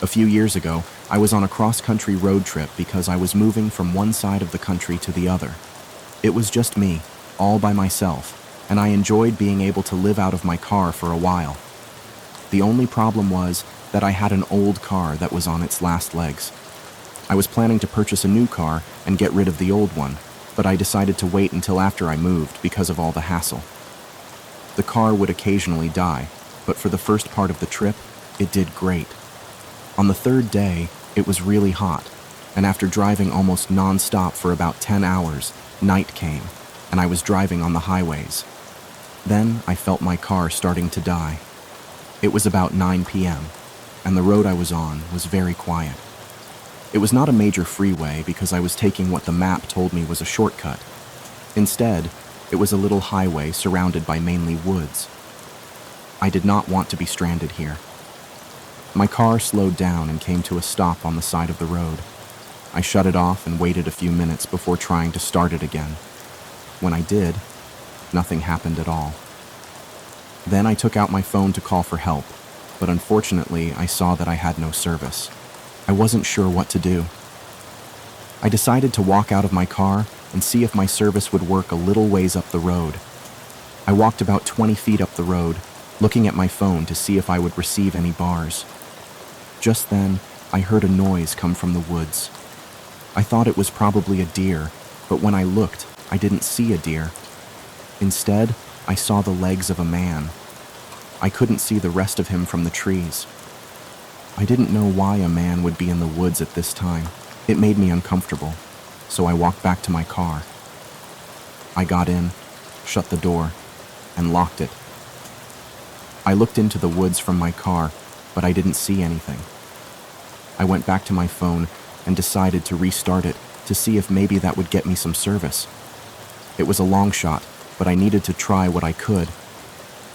A few years ago, I was on a cross-country road trip because I was moving from one side of the country to the other. It was just me, all by myself, and I enjoyed being able to live out of my car for a while. The only problem was that I had an old car that was on its last legs. I was planning to purchase a new car and get rid of the old one, but I decided to wait until after I moved because of all the hassle. The car would occasionally die, but for the first part of the trip, it did great. On the third day, it was really hot, and after driving almost non-stop for about 10 hours, night came, and I was driving on the highways. Then I felt my car starting to die. It was about 9 p.m., and the road I was on was very quiet. It was not a major freeway because I was taking what the map told me was a shortcut. Instead, it was a little highway surrounded by mainly woods. I did not want to be stranded here. My car slowed down and came to a stop on the side of the road. I shut it off and waited a few minutes before trying to start it again. When I did, nothing happened at all. Then I took out my phone to call for help, but unfortunately I saw that I had no service. I wasn't sure what to do. I decided to walk out of my car and see if my service would work a little ways up the road. I walked about 20 feet up the road, looking at my phone to see if I would receive any bars. Just then, I heard a noise come from the woods. I thought it was probably a deer, but when I looked, I didn't see a deer. Instead, I saw the legs of a man. I couldn't see the rest of him from the trees. I didn't know why a man would be in the woods at this time. It made me uncomfortable, so I walked back to my car. I got in, shut the door, and locked it. I looked into the woods from my car, but I didn't see anything. I went back to my phone and decided to restart it to see if maybe that would get me some service. It was a long shot, but I needed to try what I could.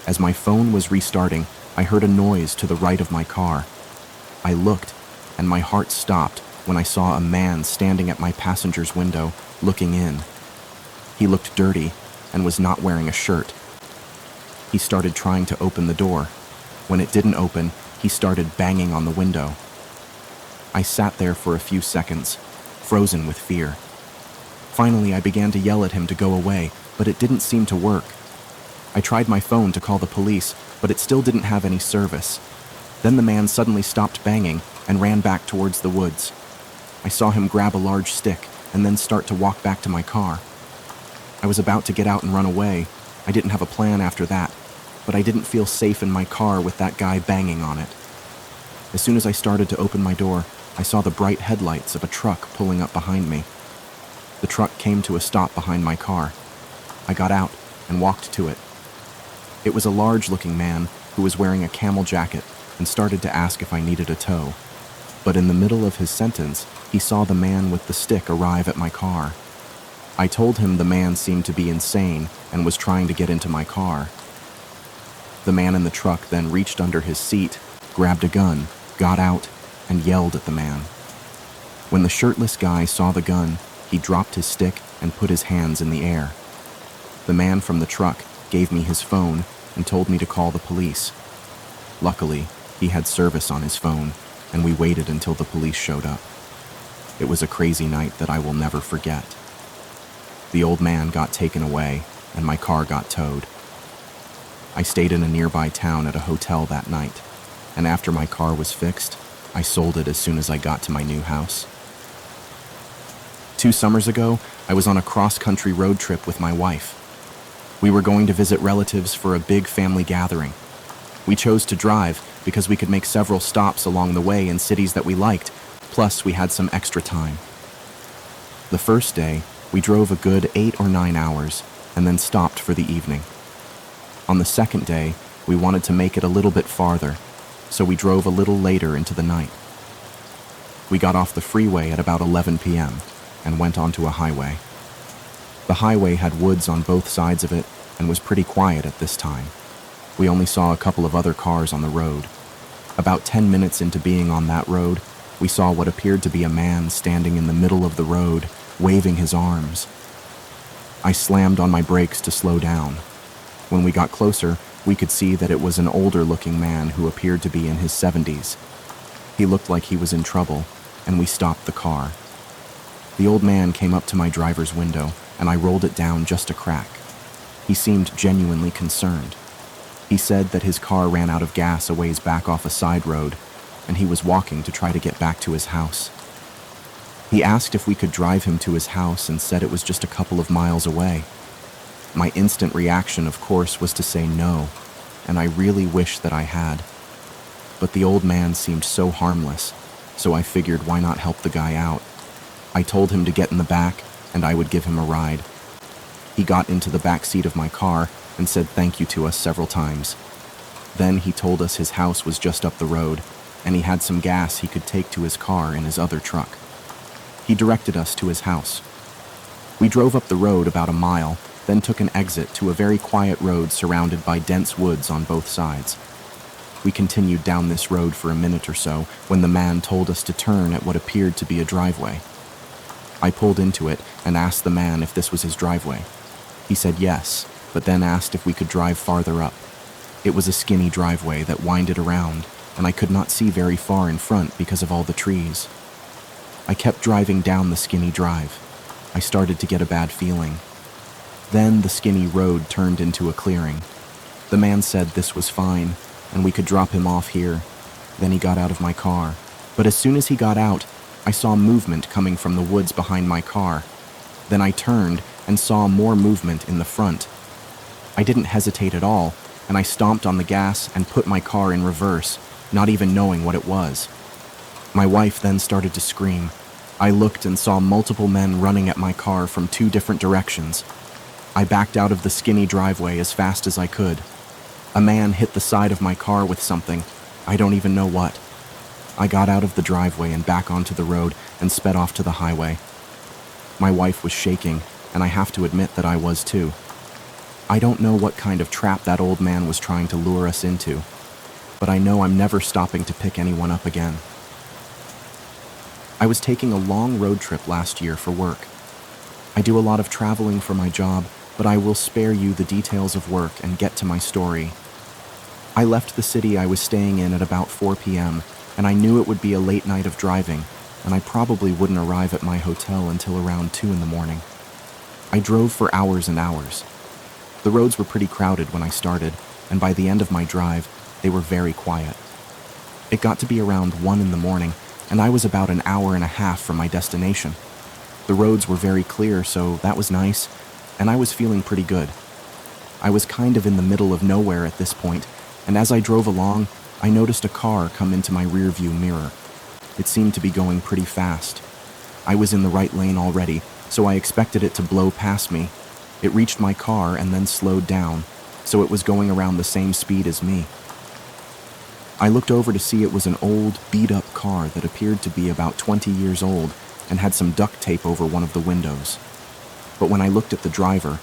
As my phone was restarting, I heard a noise to the right of my car. I looked, and my heart stopped when I saw a man standing at my passenger's window, looking in. He looked dirty and was not wearing a shirt. He started trying to open the door. When it didn't open, he started banging on the window. I sat there for a few seconds, frozen with fear. Finally, I began to yell at him to go away, but it didn't seem to work. I tried my phone to call the police, but it still didn't have any service. Then the man suddenly stopped banging and ran back towards the woods. I saw him grab a large stick and then start to walk back to my car. I was about to get out and run away. I didn't have a plan after that, but I didn't feel safe in my car with that guy banging on it. As soon as I started to open my door, I saw the bright headlights of a truck pulling up behind me. The truck came to a stop behind my car. I got out and walked to it. It was a large-looking man who was wearing a camel jacket and started to ask if I needed a tow. But in the middle of his sentence, he saw the man with the stick arrive at my car. I told him the man seemed to be insane and was trying to get into my car. The man in the truck then reached under his seat, grabbed a gun, got out, and yelled at the man. When the shirtless guy saw the gun, he dropped his stick and put his hands in the air. The man from the truck gave me his phone and told me to call the police. Luckily, he had service on his phone, and we waited until the police showed up. It was a crazy night that I will never forget. The old man got taken away, and my car got towed. I stayed in a nearby town at a hotel that night, and after my car was fixed, I sold it as soon as I got to my new house. 2 summers ago, I was on a cross-country road trip with my wife. We were going to visit relatives for a big family gathering. We chose to drive because we could make several stops along the way in cities that we liked, plus we had some extra time. The first day, we drove a good 8 or 9 hours and then stopped for the evening. On the second day, we wanted to make it a little bit farther, so we drove a little later into the night. We got off the freeway at about 11 p.m. and went onto a highway. The highway had woods on both sides of it and was pretty quiet at this time. We only saw a couple of other cars on the road. About 10 minutes into being on that road, we saw what appeared to be a man standing in the middle of the road, waving his arms. I slammed on my brakes to slow down. When we got closer, we could see that it was an older-looking man who appeared to be in his 70s. He looked like he was in trouble, and we stopped the car. The old man came up to my driver's window, and I rolled it down just a crack. He seemed genuinely concerned. He said that his car ran out of gas a ways back off a side road, and he was walking to try to get back to his house. He asked if we could drive him to his house and said it was just a couple of miles away. My instant reaction, of course, was to say no, and I really wished that I had. But the old man seemed so harmless, so I figured why not help the guy out. I told him to get in the back, and I would give him a ride. He got into the back seat of my car and said thank you to us several times. Then he told us his house was just up the road, and he had some gas he could take to his car in his other truck. He directed us to his house. We drove up the road about a mile, then took an exit to a very quiet road surrounded by dense woods on both sides. We continued down this road for a minute or so when the man told us to turn at what appeared to be a driveway. I pulled into it and asked the man if this was his driveway. He said yes, but then asked if we could drive farther up. It was a skinny driveway that winded around, and I could not see very far in front because of all the trees. I kept driving down the skinny drive. I started to get a bad feeling. Then the skinny road turned into a clearing. The man said this was fine, and we could drop him off here. Then he got out of my car. But as soon as he got out, I saw movement coming from the woods behind my car. Then I turned and saw more movement in the front. I didn't hesitate at all, and I stomped on the gas and put my car in reverse, not even knowing what it was. My wife then started to scream. I looked and saw multiple men running at my car from 2 different directions. I backed out of the skinny driveway as fast as I could. A man hit the side of my car with something. I don't even know what. I got out of the driveway and back onto the road and sped off to the highway. My wife was shaking, and I have to admit that I was too. I don't know what kind of trap that old man was trying to lure us into, but I know I'm never stopping to pick anyone up again. I was taking a long road trip last year for work. I do a lot of traveling for my job, but I will spare you the details of work and get to my story. I left the city I was staying in at about 4 p.m., and I knew it would be a late night of driving, and I probably wouldn't arrive at my hotel until around 2 in the morning. I drove for hours and hours. The roads were pretty crowded when I started, and by the end of my drive, they were very quiet. It got to be around 1 in the morning, and I was about an hour and a half from my destination. The roads were very clear, so that was nice, and I was feeling pretty good. I was kind of in the middle of nowhere at this point, and as I drove along, I noticed a car come into my rearview mirror. It seemed to be going pretty fast. I was in the right lane already, so I expected it to blow past me. It reached my car and then slowed down, so it was going around the same speed as me. I looked over to see it was an old, beat-up car that appeared to be about 20 years old and had some duct tape over one of the windows. But when I looked at the driver,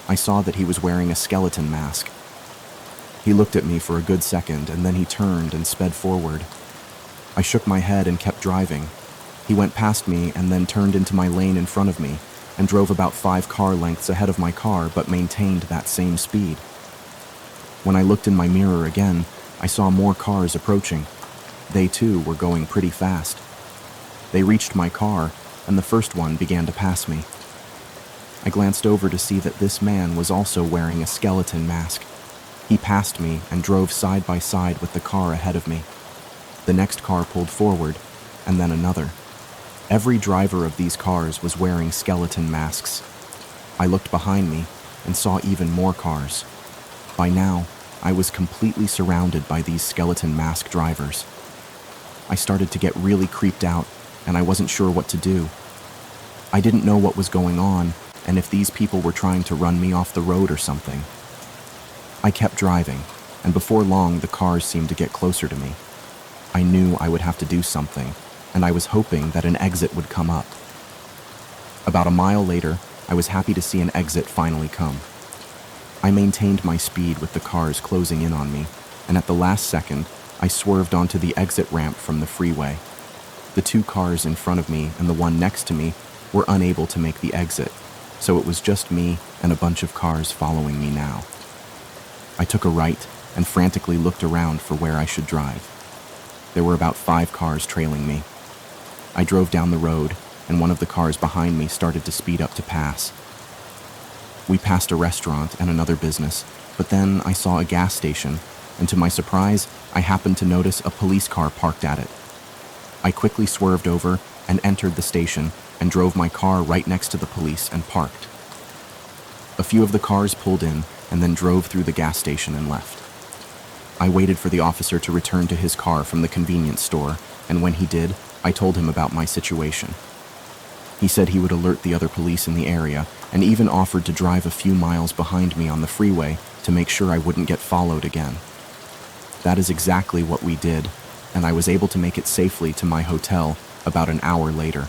I saw that he was wearing a skeleton mask. He looked at me for a good second, and then he turned and sped forward. I shook my head and kept driving. He went past me and then turned into my lane in front of me and drove about 5 car lengths ahead of my car but maintained that same speed. When I looked in my mirror again, I saw more cars approaching. They too were going pretty fast. They reached my car, and the first one began to pass me. I glanced over to see that this man was also wearing a skeleton mask. He passed me and drove side by side with the car ahead of me. The next car pulled forward, and then another. Every driver of these cars was wearing skeleton masks. I looked behind me and saw even more cars. By now, I was completely surrounded by these skeleton mask drivers. I started to get really creeped out, and I wasn't sure what to do. I didn't know what was going on, and if these people were trying to run me off the road or something. I kept driving, and before long the cars seemed to get closer to me. I knew I would have to do something, and I was hoping that an exit would come up. About a mile later, I was happy to see an exit finally come. I maintained my speed with the cars closing in on me, and at the last second, I swerved onto the exit ramp from the freeway. The 2 cars in front of me and the one next to me were unable to make the exit, so it was just me and a bunch of cars following me now. I took a right and frantically looked around for where I should drive. There were about 5 cars trailing me. I drove down the road, and one of the cars behind me started to speed up to pass. We passed a restaurant and another business, but then I saw a gas station, and to my surprise, I happened to notice a police car parked at it. I quickly swerved over and entered the station and drove my car right next to the police and parked. A few of the cars pulled in and then drove through the gas station and left. I waited for the officer to return to his car from the convenience store, and when he did, I told him about my situation. He said he would alert the other police in the area and even offered to drive a few miles behind me on the freeway to make sure I wouldn't get followed again. That is exactly what we did, and I was able to make it safely to my hotel about an hour later.